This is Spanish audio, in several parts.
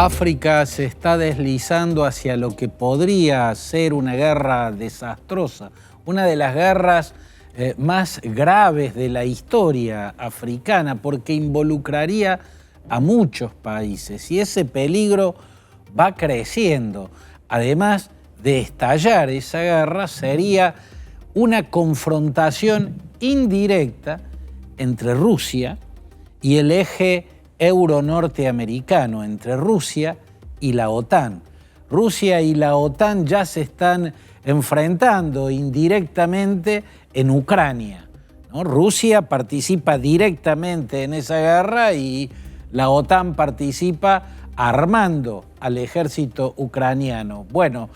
África se está deslizando hacia lo que podría ser una guerra desastrosa, una de las guerras más graves de la historia africana, porque involucraría a muchos países y ese peligro va creciendo. Además de estallar esa guerra, sería una confrontación indirecta entre Rusia y el eje euro-norteamericano, entre Rusia y la OTAN. Rusia y la OTAN ya se están enfrentando indirectamente en Ucrania, ¿no? Rusia participa directamente en esa guerra y la OTAN participa armando al ejército ucraniano. Bueno,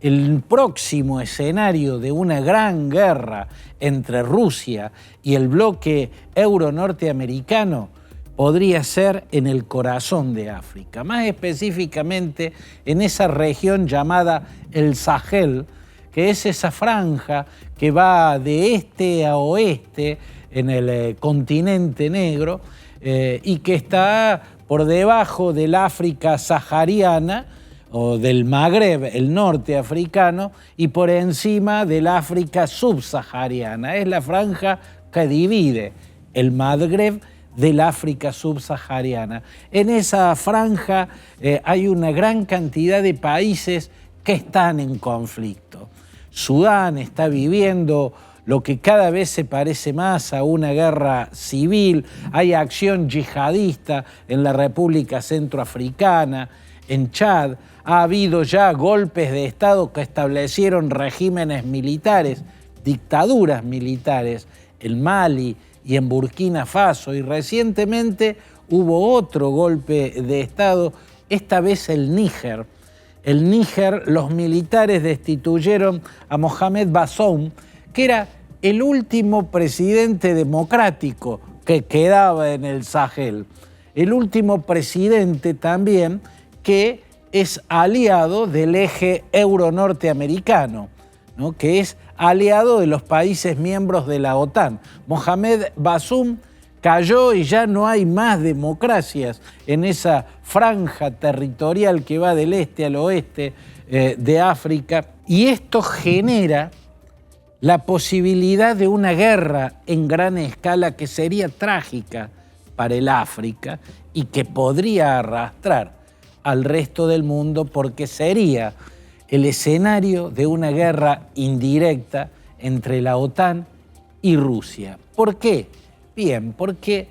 el próximo escenario de una gran guerra entre Rusia y el bloque euro-norteamericano podría ser en el corazón de África, más específicamente en esa región llamada el Sahel, que es esa franja que va de este a oeste en el continente negro y que está por debajo del África sahariana o del Magreb, el norte africano, y por encima del África subsahariana. Es la franja que divide el Magreb del África subsahariana. En esa franja hay una gran cantidad de países que están en conflicto. Sudán está viviendo lo que cada vez se parece más a una guerra civil. Hay acción yihadista en la República Centroafricana, en Chad. Ha habido ya golpes de Estado que establecieron regímenes militares, dictaduras militares en Mali y en Burkina Faso, y recientemente hubo otro golpe de Estado, esta vez el Níger. El Níger, los militares destituyeron a Mohamed Bazoum, que era el último presidente democrático que quedaba en el Sahel. El último presidente también que es aliado del eje euro-norteamericano, ¿no? Que es aliado de los países miembros de la OTAN. Mohamed Bazoum cayó y ya no hay más democracias en esa franja territorial que va del este al oeste de África. Y esto genera la posibilidad de una guerra en gran escala que sería trágica para el África y que podría arrastrar al resto del mundo porque sería el escenario de una guerra indirecta entre la OTAN y Rusia. ¿Por qué? Bien, porque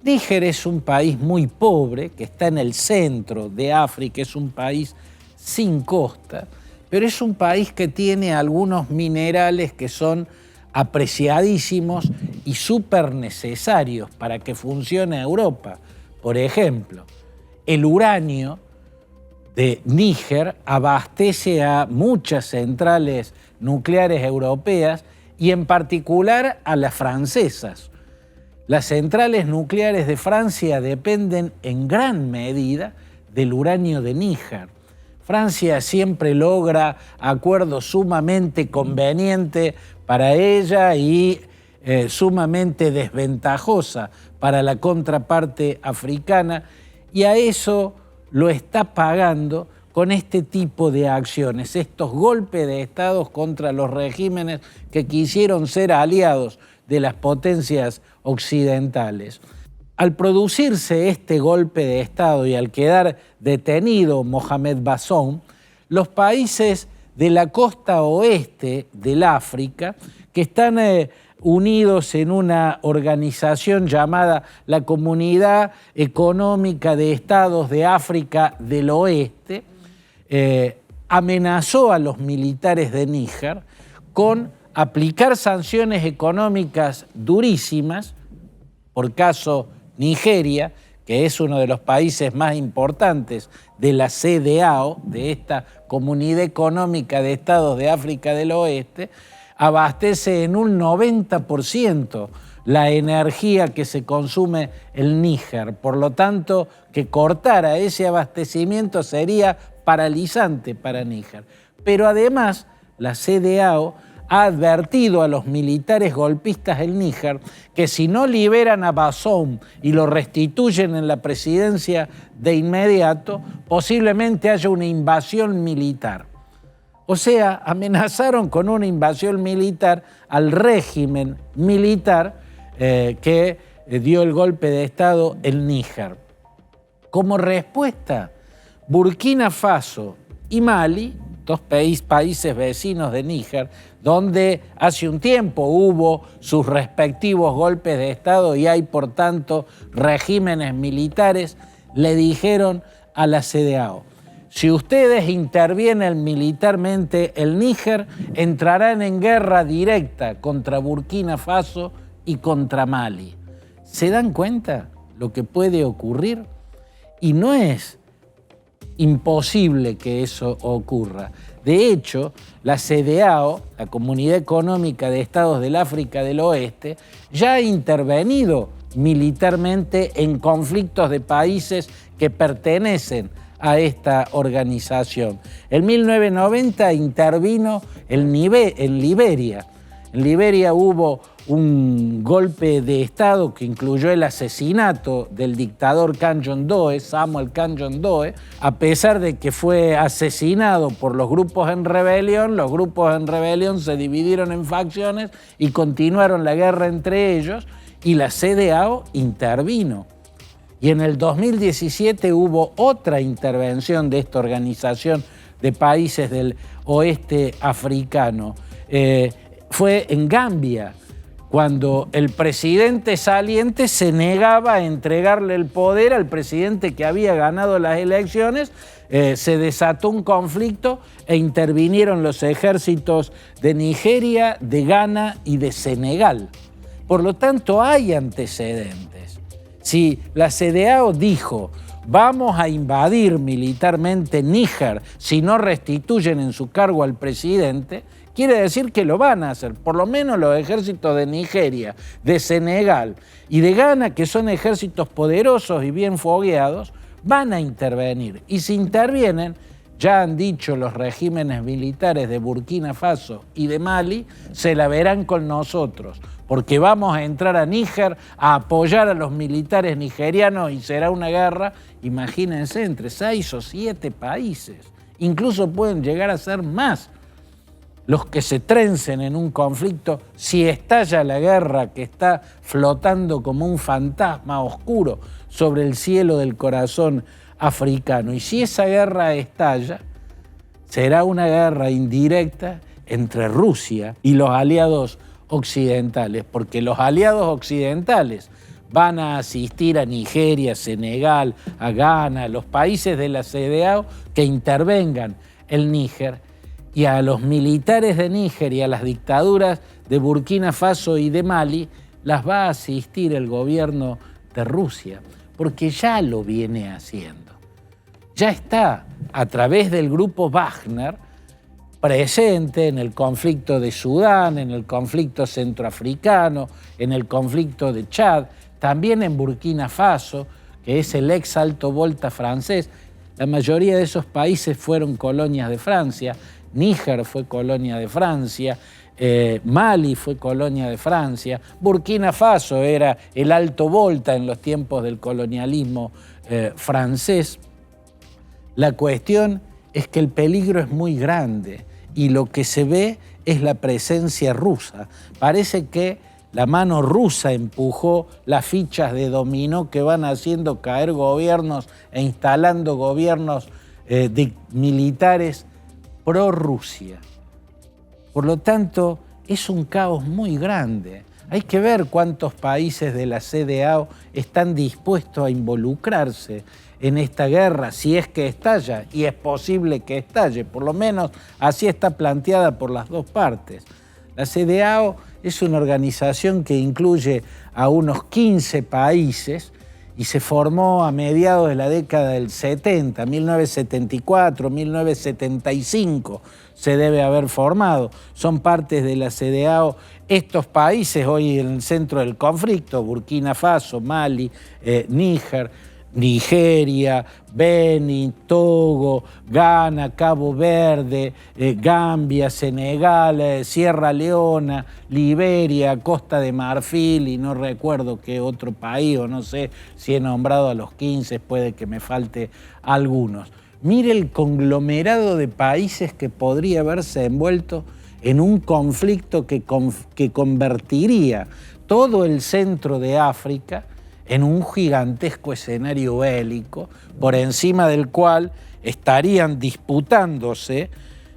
Níger es un país muy pobre, que está en el centro de África, es un país sin costa, pero es un país que tiene algunos minerales que son apreciadísimos y súper necesarios para que funcione Europa. Por ejemplo, el uranio de Níger abastece a muchas centrales nucleares europeas y en particular a las francesas. Las centrales nucleares de Francia dependen en gran medida del uranio de Níger. Francia siempre logra acuerdos sumamente convenientes para ella y sumamente desventajosa para la contraparte africana, y a eso lo está pagando con este tipo de acciones, estos golpes de Estado contra los regímenes que quisieron ser aliados de las potencias occidentales. Al producirse este golpe de Estado y al quedar detenido Mohamed Bazoum, los países de la costa oeste del África, que están unidos en una organización llamada la Comunidad Económica de Estados de África del Oeste, amenazó a los militares de Níger con aplicar sanciones económicas durísimas, por caso Nigeria, que es uno de los países más importantes de la CEDEAO, de esta Comunidad Económica de Estados de África del Oeste, abastece en un 90% la energía que se consume el Níger. Por lo tanto, que cortara ese abastecimiento sería paralizante para Níger. Pero además, la CEDEAO ha advertido a los militares golpistas del Níger que si no liberan a Bazoum y lo restituyen en la presidencia de inmediato, posiblemente haya una invasión militar. O sea, amenazaron con una invasión militar al régimen militar que dio el golpe de Estado en Níger. Como respuesta, Burkina Faso y Mali, dos países vecinos de Níger, donde hace un tiempo hubo sus respectivos golpes de Estado y hay, por tanto, regímenes militares, le dijeron a la CEDEAO: si ustedes intervienen militarmente el Níger, entrarán en guerra directa contra Burkina Faso y contra Mali. ¿Se dan cuenta lo que puede ocurrir? Y no es imposible que eso ocurra. De hecho, la CEDEAO, la Comunidad Económica de Estados del África del Oeste, ya ha intervenido militarmente en conflictos de países que pertenecen a esta organización. En 1990 intervino en Liberia. En Liberia hubo un golpe de Estado que incluyó el asesinato del dictador Samuel Kanyondoe. A pesar de que fue asesinado por los grupos en rebelión se dividieron en facciones y continuaron la guerra entre ellos, y la CEDEAO intervino. Y en el 2017 hubo otra intervención de esta organización de países del oeste africano. Fue en Gambia, cuando el presidente saliente se negaba a entregarle el poder al presidente que había ganado las elecciones. Se desató un conflicto e intervinieron los ejércitos de Nigeria, de Ghana y de Senegal. Por lo tanto, hay antecedentes. Si la CEDEAO dijo: vamos a invadir militarmente Níger si no restituyen en su cargo al presidente, quiere decir que lo van a hacer. Por lo menos los ejércitos de Nigeria, de Senegal y de Ghana, que son ejércitos poderosos y bien fogueados, van a intervenir. Y si intervienen, ya han dicho los regímenes militares de Burkina Faso y de Mali, se la verán con nosotros, porque vamos a entrar a Níger a apoyar a los militares nigerianos y será una guerra, imagínense, entre 6 o 7 países. Incluso pueden llegar a ser más los que se trencen en un conflicto si estalla la guerra que está flotando como un fantasma oscuro sobre el cielo del corazón africano. Y si esa guerra estalla, será una guerra indirecta entre Rusia y los aliados occidentales, porque los aliados occidentales van a asistir a Nigeria, Senegal, a Ghana, a los países de la CEDEAO que intervengan el Níger, y a los militares de Níger y a las dictaduras de Burkina Faso y de Mali las va a asistir el gobierno de Rusia, porque ya lo viene haciendo. Ya está, a través del grupo Wagner, presente en el conflicto de Sudán, en el conflicto centroafricano, en el conflicto de Chad, también en Burkina Faso, que es el ex Alto Volta francés. La mayoría de esos países fueron colonias de Francia. Níger fue colonia de Francia, Mali fue colonia de Francia, Burkina Faso era el Alto Volta en los tiempos del colonialismo francés. La cuestión es que el peligro es muy grande y lo que se ve es la presencia rusa. Parece que la mano rusa empujó las fichas de dominó que van haciendo caer gobiernos e instalando gobiernos militares pro-Rusia. Por lo tanto, es un caos muy grande. Hay que ver cuántos países de la CEDEAO están dispuestos a involucrarse en esta guerra, si es que estalla, y es posible que estalle, por lo menos así está planteada por las dos partes. La CEDEAO es una organización que incluye a unos 15 países y se formó a mediados de la década del 70, 1974, 1975 se debe haber formado. Son partes de la CEDEAO estos países hoy en el centro del conflicto: Burkina Faso, Mali, Níger, Nigeria, Benin, Togo, Ghana, Cabo Verde, Gambia, Senegal, Sierra Leona, Liberia, Costa de Marfil y no recuerdo qué otro país, o no sé si he nombrado a los 15, puede que me falte algunos. Mire el conglomerado de países que podría haberse envuelto en un conflicto que convertiría todo el centro de África en un gigantesco escenario bélico, por encima del cual estarían disputándose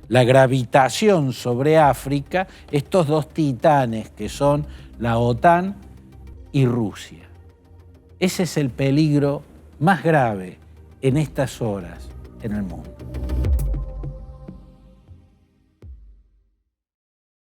la gravitación sobre África estos dos titanes que son la OTAN y Rusia. Ese es el peligro más grave en estas horas en el mundo.